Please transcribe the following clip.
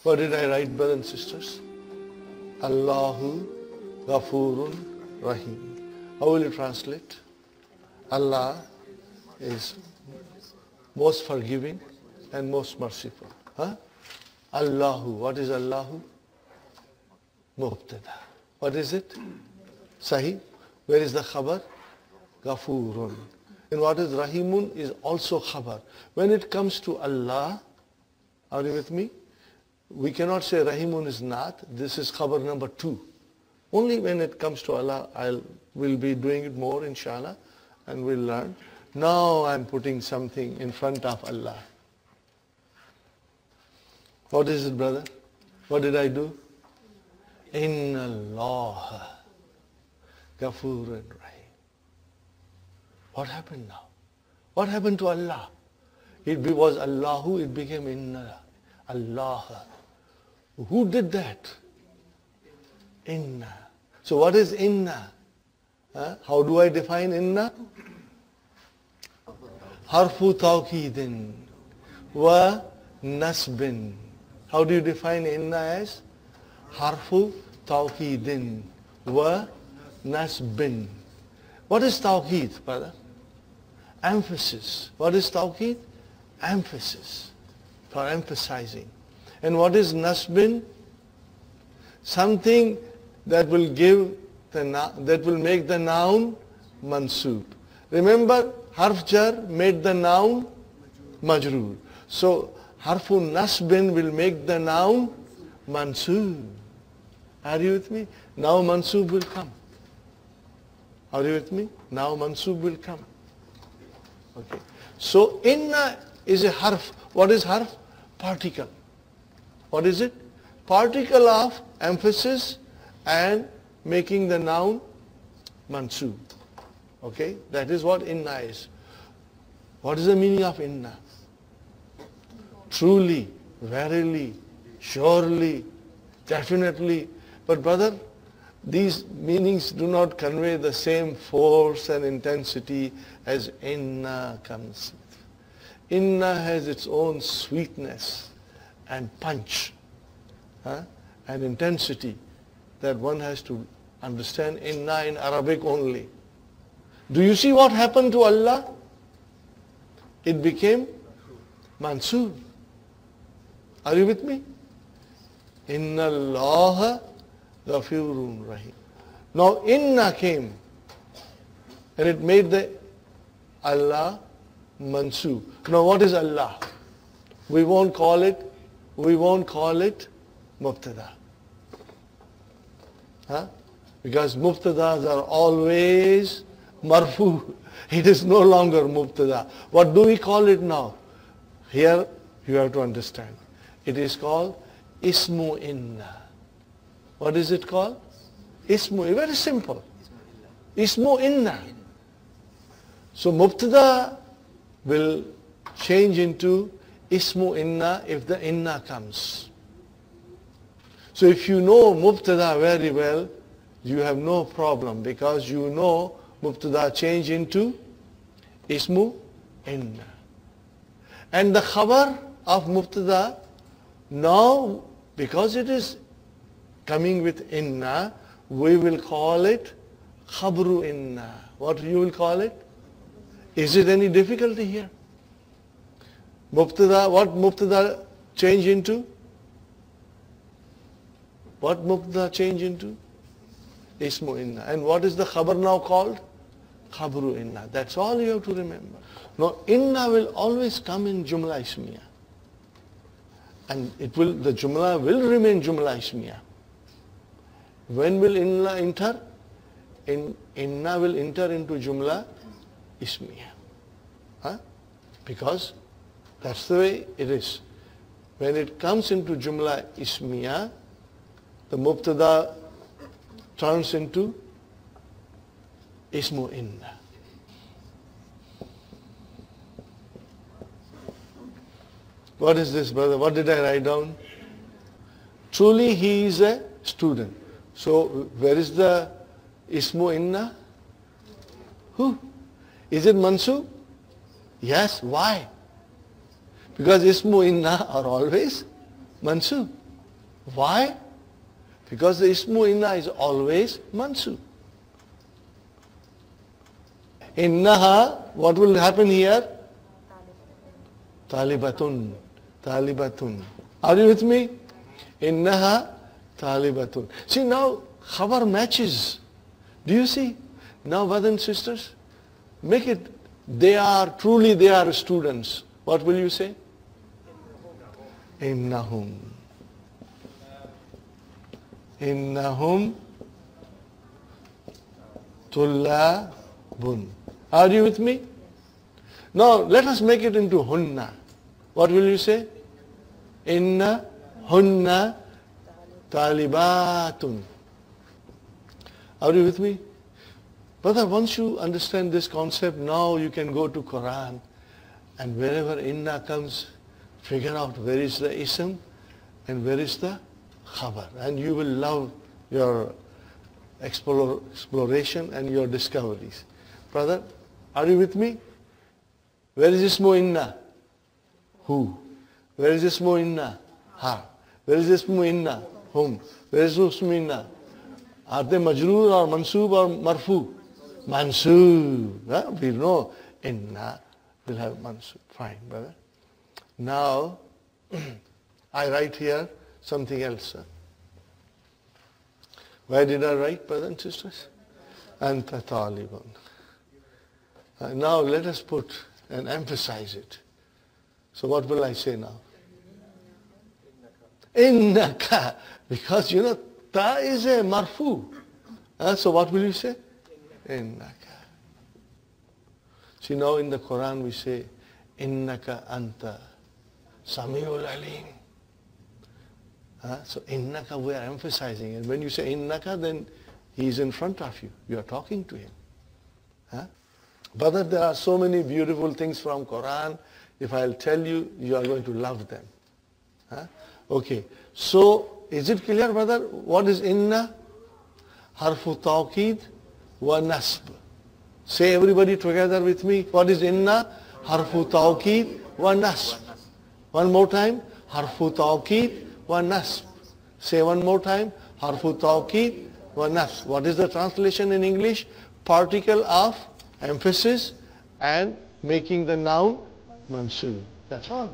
What did I write, brothers and sisters? Allahu Ghafurun Rahim. How will you translate? Allah is most forgiving and most merciful. Allahu. What is Allahu? Mubtada. What is it? Sahih. Where is the khabar? Ghafurun. And what is Rahimun is also khabar. When it comes to Allah, are you with me? We cannot say Rahimun is not. This is khabar number 2. Only when it comes to Allah, we'll be doing it more, inshallah, and we'll learn. Now I'm putting something in front of Allah. What is it, brother? What did I do? Inna Allah Ghafurun Rahim. What happened now? What happened to Allah? It was Allahu, it became Inna Allah. Who did that? Inna. So what is Inna? How do I define Inna? Harfu tawqidin wa nasbin. How do you define Inna as? Harfu tawqidin wa nasbin. What is tawqid, brother? Emphasis. What is tawqid? Emphasis. For emphasizing. And what is nasbin? Something that will make the noun mansub. Remember, harf jar made the noun majroor. So harfu nasbin will make the noun mansub. Are you with me? Now mansub will come. Are you with me? Now mansub will come. Okay. So inna is a harf. What is harf? Particle. What is it? Particle of emphasis and making the noun mansub. Okay? That is what inna is. What is the meaning of inna? Truly, verily, surely, definitely. But brother, these meanings do not convey the same force and intensity as inna comes with. Inna has its own sweetness and punch and intensity that one has to understand inna in Arabic only. Do you see what happened to Allah? It became mansub. Are you with me? Inna Allah Ghafurun Rahim. Now inna came and it made the Allah mansub. Now what is Allah? We won't call it mubtada. Because mubtadas are always marfu. It is no longer mubtada. What do we call it now? Here you have to understand. It is called ismu inna. What is it called? Ismu. Very simple. Ismu inna. So mubtada will change into ismu inna if the inna comes. So if you know mubtada very well, you have no problem because you know mubtada change into ismu inna. And the khabar of mubtada, now because it is coming with inna, we will call it khabru inna. What you will call it? Is it any difficulty here? Mubtada, what mubtada change into? What mubtada change into? Ismu inna. And what is the khabar now called? Khabru inna. That's all you have to remember. Now inna will always come in jumla ismiya. And the jumla will remain jumla ismiya. When will inna enter? Inna will enter into jumla ismiya. Because that's the way it is. When it comes into jumla ismiya, the mubtada turns into ismu inna. What is this, brother? What did I write down? Truly he is a student. So where is the ismu inna? Who? Is it mansub? Yes. Why? Because ismu inna are always mansub. Why? Because the ismu inna is always mansub. Innaha, what will happen here? Talibatun. Talibatun. Are you with me? Innaha talibatun. See now, khabar matches. Do you see? Now, brothers and sisters, make it, they are students. What will you say? Innahum. Innahum tullabun. Are you with me? Now, let us make it into hunna. What will you say? Inna hunna talibatun. Are you with me? Brother, once you understand this concept, now you can go to Quran and wherever inna comes, figure out where is the ism and where is the khabar. And you will love your exploration and your discoveries. Brother, are you with me? Where is ismu inna? Who? Where is ismu inna? Ha. Where is ismu inna? Whom? Where is ismu inna? Are they majroor or mansoob or marfu? Mansoob. Huh? We know inna will have mansoob. Fine, brother. Now, I write here something else. Where did I write, brothers and sisters? Anta talibun. Now let us put and emphasize it. So what will I say now? Innaka. Because you know, ta is a marfu. So what will you say? Innaka. See now in the Quran we say, Innaka anta samiul alim. So innaka we are emphasizing. And when you say innaka, then he is in front of you. You are talking to him. But there are so many beautiful things from Quran. If I'll tell you, you are going to love them. Okay. So, is it clear, brother? What is inna? Harfu tawqid wa nasb. Say everybody together with me. What is inna? Harfu tawqid wa nasb. One more time. Harfu tawqid wa nasb. Say one more time. Harfu tawqid wa nasb. What is the translation in English? Particle of emphasis and making the noun mansub. That's all.